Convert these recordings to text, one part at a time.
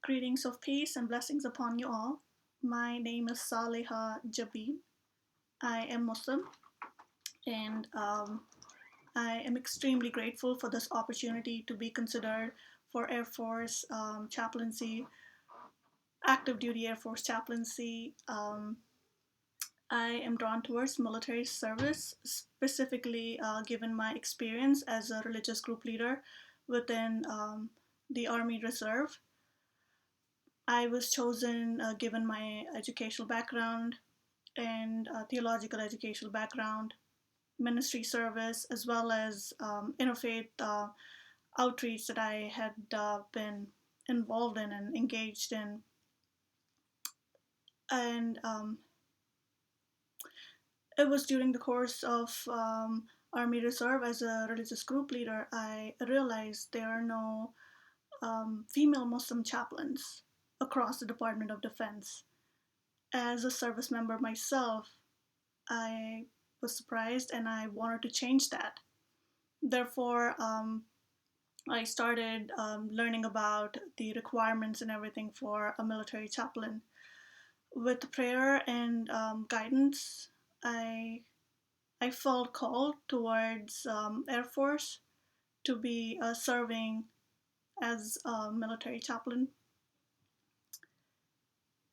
Greetings of peace and blessings upon you all. My name is Saleha Jabeen. I am Muslim and I am extremely grateful for this opportunity to be considered for Air Force chaplaincy, active duty Air Force chaplaincy. I am drawn towards military service, specifically given my experience as a religious group leader within the Army Reserve. I was chosen given my educational background and theological educational background, ministry service, as well as interfaith outreach that I had been involved in and engaged in. And it was during the course of Army Reserve as a religious group leader, I realized there are no female Muslim chaplains across the Department of Defense. As a service member myself, I was surprised and I wanted to change that. Therefore, I started learning about the requirements and everything for a military chaplain. With prayer and guidance, I I felt called towards Air Force to be serving as a military chaplain.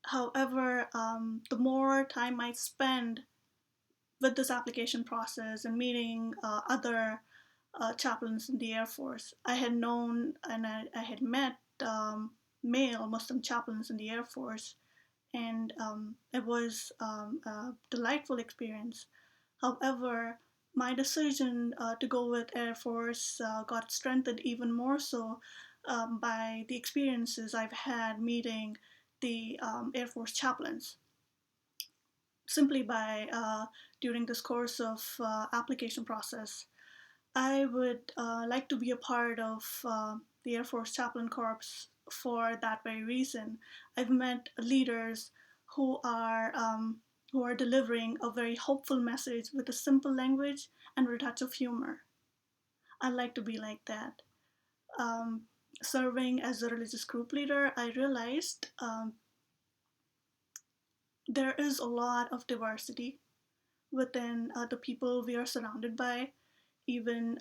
However, the more time I spend with this application process and meeting other chaplains in the Air Force. I had known and I had met male Muslim chaplains in the Air Force, and it was a delightful experience. However, my decision to go with Air Force got strengthened even more so by the experiences I've had meeting the Air Force chaplains. Simply by during this course of application process, I would like to be a part of the Air Force Chaplain Corps for that very reason. I've met leaders who are delivering a very hopeful message with a simple language and with a touch of humor. I'd like to be like that. Um, Serving as a religious group leader, I realized there is a lot of diversity within the people we are surrounded by, even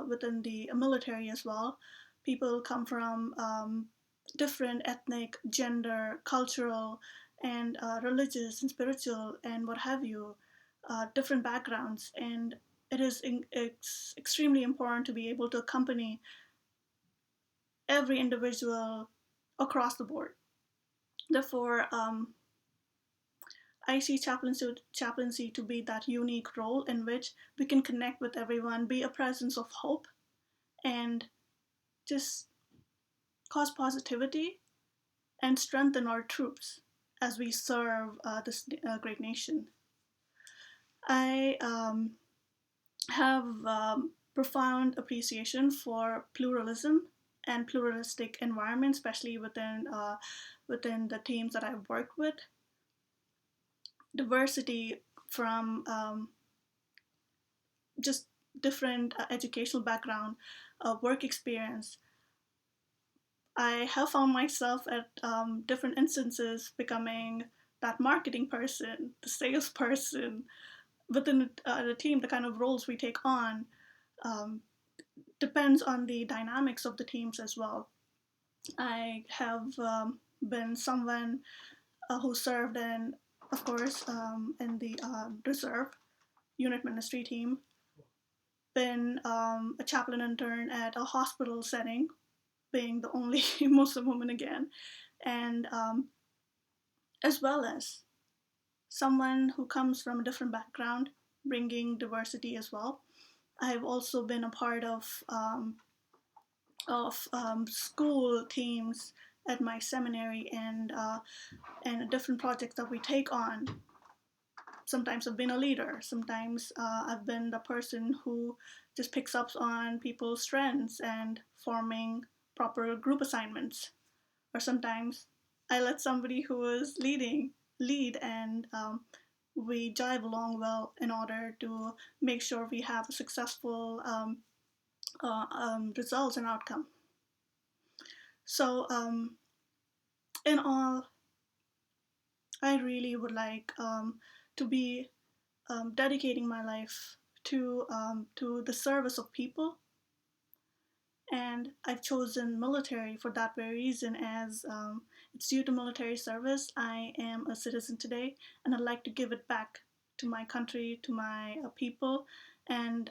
within the military as well. People come from different ethnic, gender, cultural, and religious and spiritual and what have you, different backgrounds. And it's extremely important to be able to accompany every individual across the board. Therefore, I see chaplaincy to be that unique role in which we can connect with everyone, be a presence of hope, and just cause positivity and strengthen our troops as we serve this great nation. I have profound appreciation for pluralism and pluralistic environment, especially within the teams that I've worked with. Diversity from just different educational background, work experience. I have found myself at different instances becoming that marketing person, the salesperson within the team. The kind of roles we take on um, depends on the dynamics of the teams as well. I have been someone who served in, of course, in the reserve unit ministry team, been a chaplain intern at a hospital setting, being the only Muslim woman again, and as well as someone who comes from a different background, bringing diversity as well. I've also been a part of school teams at my seminary and different projects that we take on. Sometimes I've been a leader. Sometimes I've been the person who just picks up on people's strengths and forming proper group assignments. Or sometimes I let somebody who is leading lead, and we jive along well in order to make sure we have a successful results and outcome. So in all, I really would like to be dedicating my life to the service of people, and I've chosen military for that very reason. As it's due to military service, I am a citizen today, and I'd like to give it back to my country, to my people, and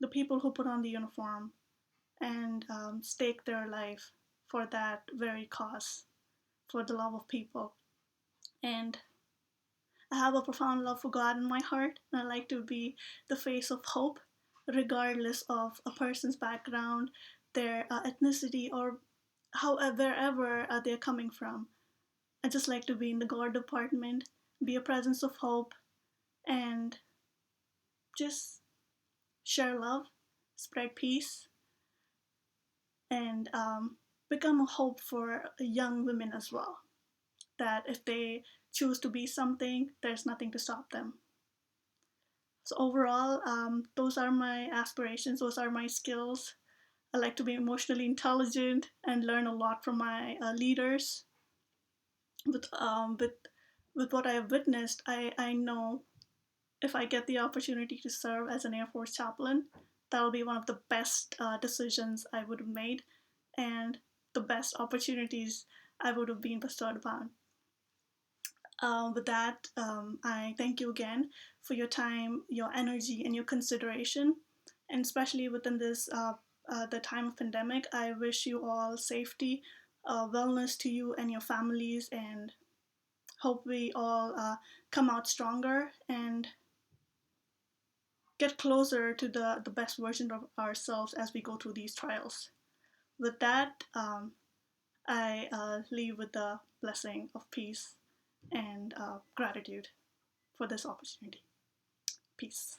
the people who put on the uniform and stake their life for that very cause, for the love of people. And I have a profound love for God in my heart, and I like to be the face of hope, regardless of a person's background, their ethnicity, or however wherever they're coming from. I just like to be in the God department, be a presence of hope, and just share love, spread peace, and become a hope for young women as well. That if they choose to be something, there's nothing to stop them. So overall, those are my aspirations. Those are my skills. I like to be emotionally intelligent and learn a lot from my leaders. With with what I have witnessed, I know if I get the opportunity to serve as an Air Force chaplain, that'll be one of the best decisions I would have made, and the best opportunities I would have been bestowed upon. With that, I thank you again for your time, your energy, and your consideration. And especially within this the time of pandemic, I wish you all safety, wellness to you and your families, and hope we all come out stronger and get closer to the best version of ourselves as we go through these trials. With that, I leave with the blessing of peace and gratitude for this opportunity. Peace.